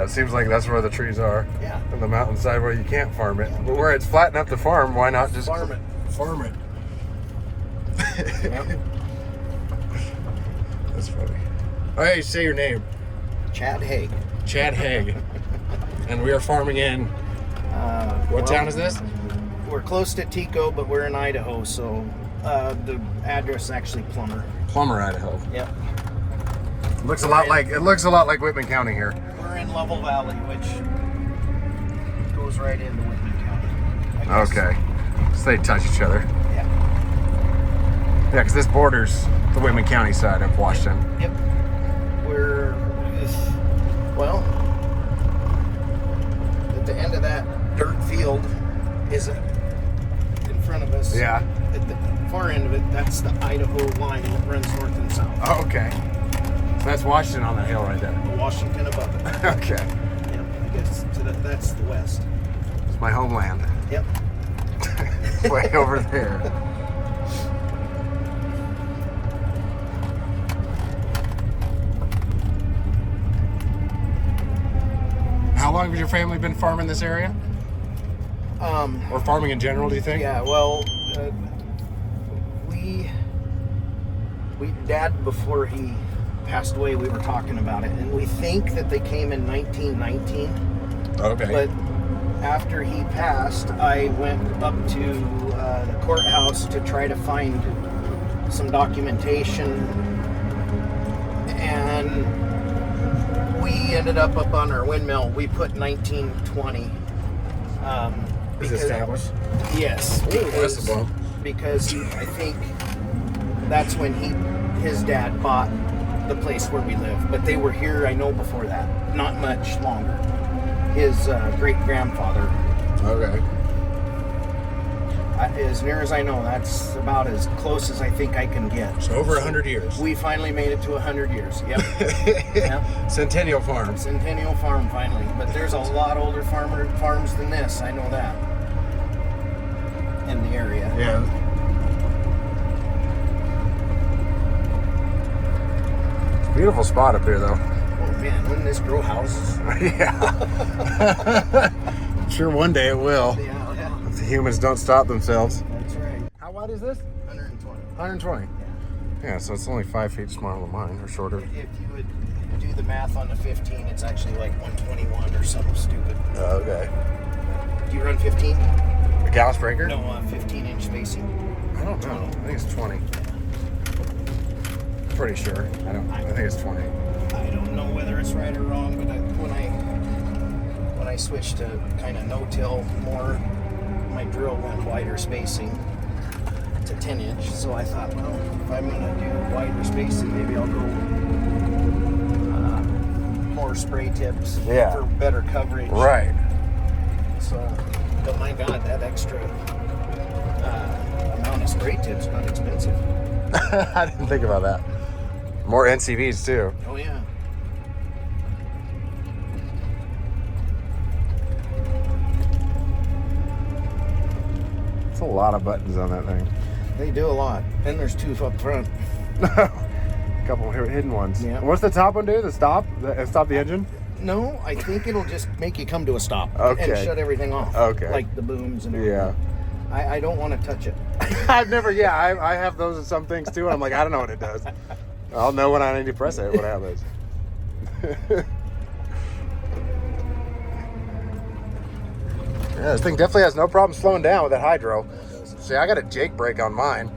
it seems like that's where the trees are. Yeah. On the mountainside where you can't farm it. But where it's flat enough to farm, why not just farm it? Farm it. Yep. That's funny. All right, say your name. Chad Haeg. Chad Haeg. And we are farming in. What town is this? We're close to Tico, but we're in Idaho, so the address is actually Plummer. Plummer, Idaho. Yep. It looks a lot like Whitman County here. We're in Lovell Valley, which goes right into Whitman County, I guess. Okay. So they touch each other. Yeah. Yeah, because this borders the Whitman County side of Washington. Yep. Well, at the end of that dirt field is in front of us. Yeah. At the far end of it, that's the Idaho line that runs north and south. Oh, okay. So that's Washington on that hill right there. Washington above it. Okay. Yep. I guess that's the west. It's my homeland. Yep. Way over there. How long has your family been farming this area? Or farming in general, do you think? Yeah, well, Dad, before he passed away, we were talking about it, and we think that they came in 1919. Okay. But after he passed, I went up to the courthouse to try to find some documentation, and we ended up on our windmill. We put 1920. Is it established? Yes. Because I think that's when his dad bought the place where we live. But they were here, I know, before that. Not much longer. His great-grandfather. Okay. As near as I know, that's about as close as I think I can get. So over 100 years. We finally made it to 100 years. Yep. Yep. Centennial Farm. Centennial Farm, finally. But there's a lot older farms than this. I know that. In the area. Yeah. It's a beautiful spot up here, though. Oh, man, wouldn't this grow houses? Yeah. I'm sure one day it will. Yeah. If the humans don't stop themselves. That's right. How wide is this? 120. 120. Yeah. Yeah, so it's only 5 feet smaller than mine, or shorter. If you would do the math on the 15, it's actually like 121 or something stupid. Okay. Do you run 15? A Gauss breaker? No, 15-inch spacing. I don't know. I think it's 20. Pretty sure. I think it's 20. I don't know whether it's right or wrong, but when I switched to kind of no-till more, my drill went wider spacing to 10-inch. So I thought, well, if I'm going to do wider spacing, maybe I'll go more spray tips for better coverage. Right. So, but my God, that extra amount of spray tips not expensive. I didn't think about that. More NCVs too. Oh yeah. It's a lot of buttons on that thing. They do a lot. And there's two up front. A couple hidden ones. Yeah. What's the top one do? The stop? Stop the engine? No, I think it'll just make you come to a stop Okay. and shut everything off. Okay. Like the booms and everything. Yeah. I don't want to touch it. I've never, I have those in some things too, and I'm like, I don't know what it does. I'll know when I need to press it, what happens. Yeah, this thing definitely has no problem slowing down with that hydro. See, I got a Jake brake on mine.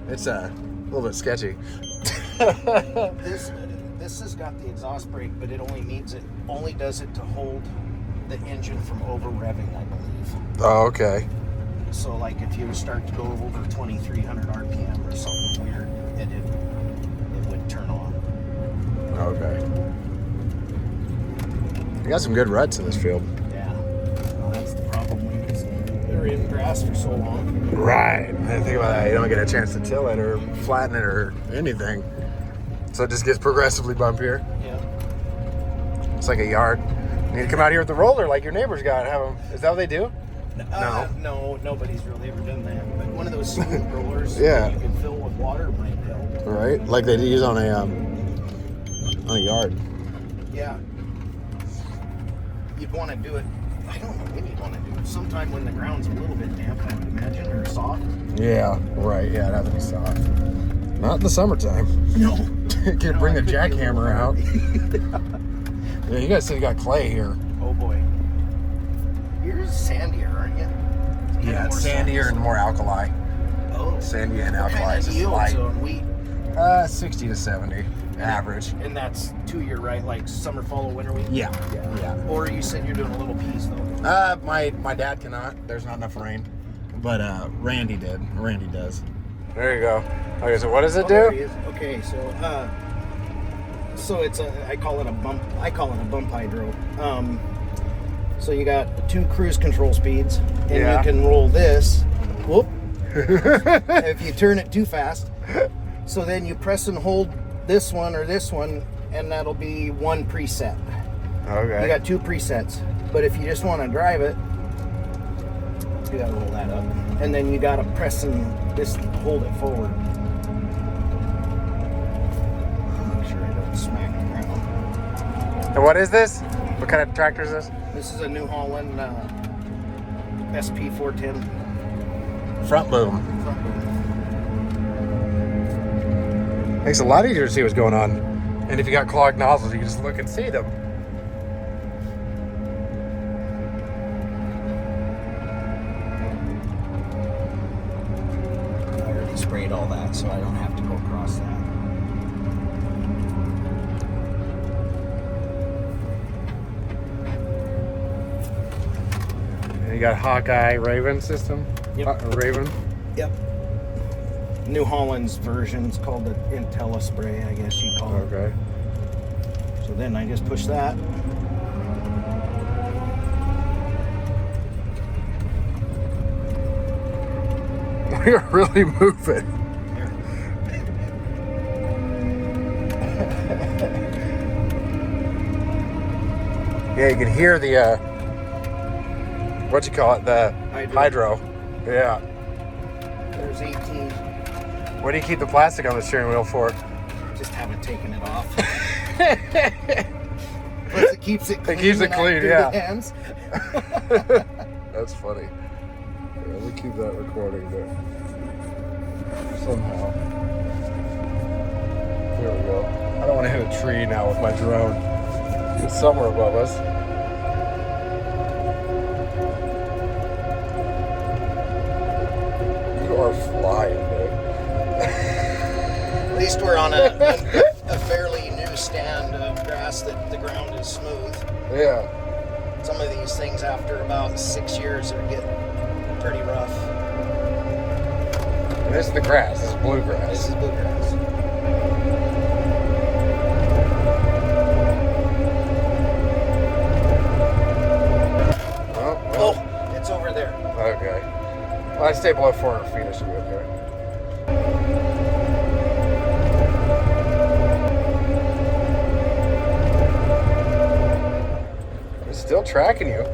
It's a little bit sketchy. This has got the exhaust brake, but it only does it to hold the engine from over revving, I believe. Oh, okay. So like if you start to go over 2,300 RPM or something weird, it would turn on. Okay. You got some good ruts in this field. Yeah. Well, that's the problem because they're in grass for so long. Right. I didn't think about that. You don't get a chance to till it or flatten it or anything. So it just gets progressively bumpier. Yeah. It's like a yard. You need to come out here with the roller like your neighbors got. Have them. Is that what they do? No, nobody's really ever done that. But one of those smooth rollers Yeah. you can fill with water might help. Right? Like they use on a yard. Yeah. you'd want to do it. I don't know when you'd want to do it. Sometime when the ground's a little bit damp, I would imagine, or soft. Yeah, right. Yeah, it'd have to be soft. Not in the summertime. No. Can bring the jackhammer out. Yeah, you guys said you got clay here. Oh boy. Yours is sandier, aren't you? Yeah, it's sandier and more alkali. Oh. Sandy and alkali. What It's kind just of light. yields on wheat? 60 to 70 average. And that's 2 year, right? Like summer, fall, winter wheat? Yeah. Or you said you're doing a little peas though. My dad cannot. There's not enough rain. But Randy did. Randy does. There you go. Okay, so what does it do? There he is. Okay, so it's I call it a bump hydro. So you got 2 cruise control speeds, and you can roll this. Whoop. If you turn it too fast. So then you press and hold this one or this one, and that'll be 1 preset. Okay. You got 2 presets. But if you just want to drive it, you gotta roll that up. And then you gotta press and just hold it forward. Make sure I don't smack the ground. And what is this? What kind of tractor is this? This is a New Holland SP410 Front boom. front boom. Makes it a lot easier to see what's going on. And if you got clogged nozzles, you can just look and see them. I already sprayed all that, so I don't have to go across that. And you got Hawkeye Raven system? Yep. Raven? Yep. New Holland's version is called the Intella spray, I guess you call it. Okay. So then I just push that. We are really moving. Yeah, you can hear the, what you call it, the hydro. Yeah. There's 18. What do you keep the plastic on the steering wheel for? Just haven't taken it off. Plus it keeps it clean. It keeps it clean, yeah. Hands. That's funny. Yeah, let me keep that recording there. Somehow. There we go. I don't want to hit a tree now with my drone. It's somewhere above us. You are flying, babe. At least we're on a fairly new stand of grass that the ground is smooth. Yeah. Some of these things after about 6 years are getting pretty rough. And this is the grass. This is bluegrass. This is bluegrass. Oh, it's over there. Okay. Well, I stay below 400 feet. It should be okay. It's still tracking you.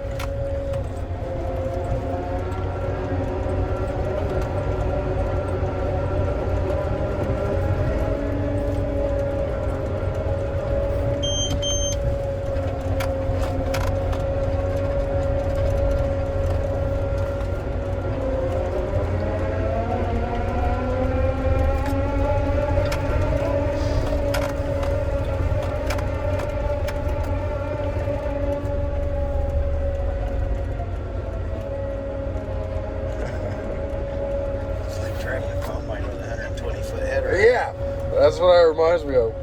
Yeah, that's what it reminds me of.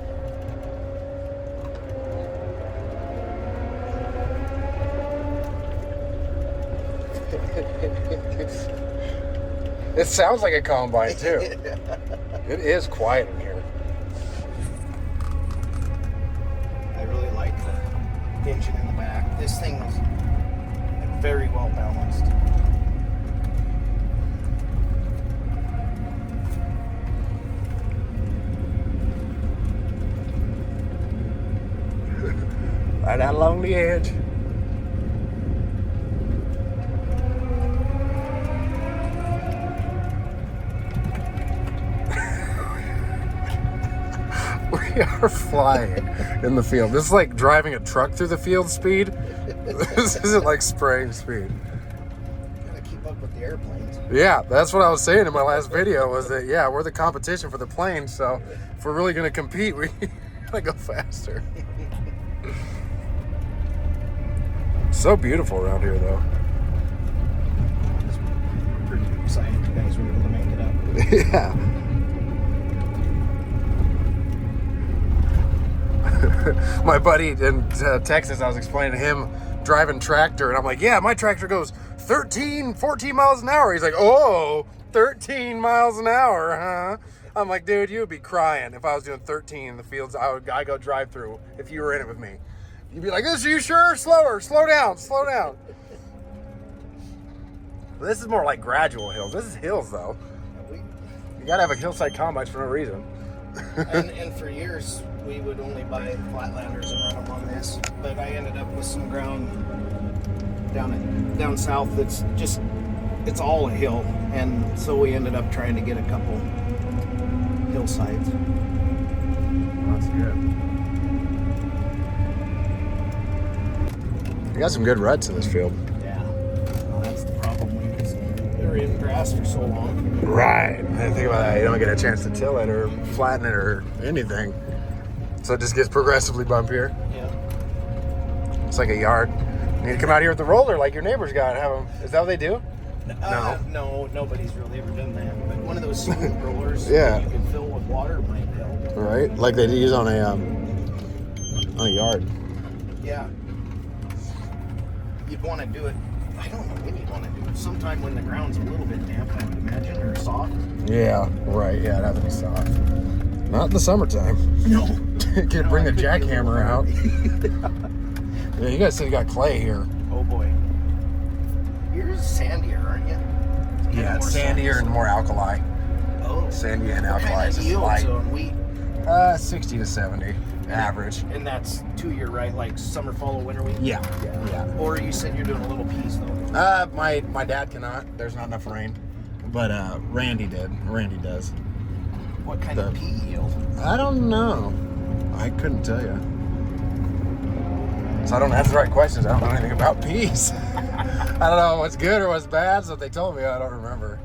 It sounds like a combine too. It is quiet in here. I really like the engine in the back. This thing was very well balanced. Right out along the edge. We are flying in the field. This is like driving a truck through the field speed. This isn't like spraying speed. Gotta keep up with the airplanes. Yeah, that's what I was saying in my last video was that, yeah, we're the competition for the planes, so if we're really going to compete, we gotta go faster. So beautiful around here, though. It's pretty excited you guys were able to make it up. Yeah. My buddy in Texas, I was explaining to him driving tractor, and I'm like, yeah, my tractor goes 13, 14 miles an hour. He's like, oh, 13 miles an hour, huh? I'm like, dude, you would be crying if I was doing 13 in the fields. I go drive through if you were in it with me. You'd be like, are you sure? Slower, slow down, slow down. This is more like gradual hills. This is hills, though. You gotta have a Hillside combines for no reason. and for years, we would only buy Flatlanders and run them on this, but I ended up with some ground down south that's just, it's all a hill, and so we ended up trying to get a couple Hillsides. That's good. You got some good ruts in this field. Yeah, well, that's the problem. They're in grass for so long. Right. I didn't think about that. You don't get a chance to till it or flatten it or anything. So it just gets progressively bumpier. Yeah. It's like a yard. You need to come out here with the roller like your neighbors got. Have them. Is that what they do? No, nobody's really ever done that. But one of those smooth rollers Yeah. that you can fill with water might help. Right. Like they use on a yard. Yeah. You'd want to do it. I don't know when you'd want to do it. Sometime when the ground's a little bit damp, I would imagine, or soft. Yeah. Right. Yeah. It'd have to be soft. Not in the summertime. No. Can bring the jackhammer out. Yeah. You guys said you got clay here. Oh boy. You're sandier, aren't you? Yeah. It's sandier and more alkali. Oh. Sandy and alkali. What kind It's of just yields light. on wheat? 60 to 70 average. And that's 2 year, right? Like summer, fall, winter wheat? Yeah. Or you said you're doing a little peas though. My dad cannot. There's not enough rain. But Randy did. Randy does. What kind of pea yield? I don't know. I couldn't tell you. So I don't ask the right questions. I don't know anything about peas. I don't know what's good or what's bad. So if they told me, I don't remember.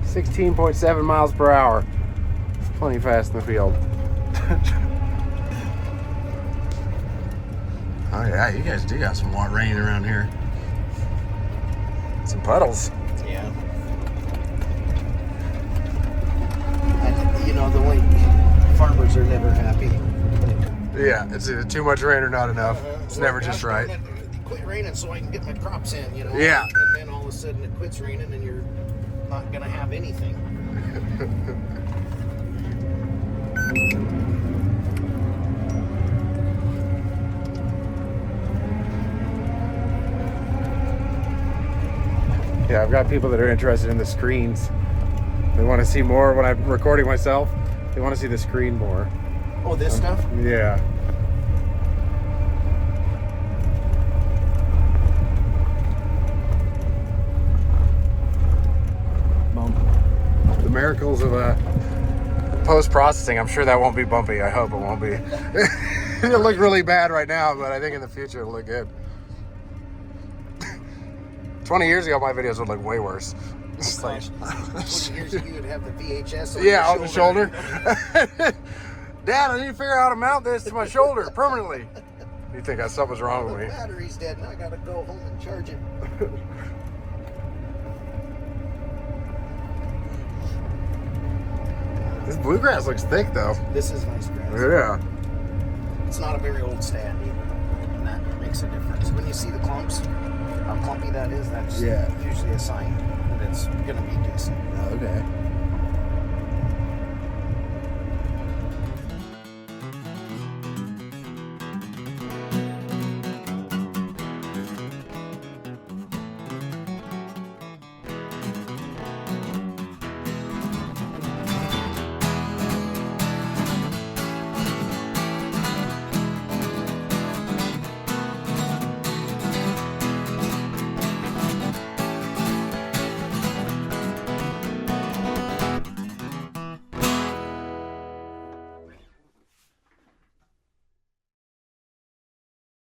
.7 miles per hour. It's plenty fast in the field. Oh yeah, you guys do got some rain around here. Some puddles. Yeah. You know, the way farmers are never happy. Yeah, it's either too much rain or not enough. It's never just right. It quit raining so I can get my crops in, you know. Yeah. And then all of a sudden it quits raining and you're not gonna have anything. Yeah, I've got people that are interested in the screens. They want to see more when I'm recording myself. They want to see the screen more. Oh, this stuff? Yeah. The miracles of post-processing. I'm sure that won't be bumpy. I hope it won't be. It'll look really bad right now, but I think in the future it'll look good. 20 years ago, my videos would look way worse. It's like, 20 years ago, you would have the VHS on on the shoulder. Dad, I need to figure out how to mount this to my shoulder permanently. You think something's wrong with me? The battery's dead, and I gotta go home and charge it. This bluegrass looks thick, though. This is nice grass. Yeah. It's not a very old stand either, and that makes a difference. When you see the clumps, how clumpy that is, that's usually a sign that it's gonna be decent. Okay.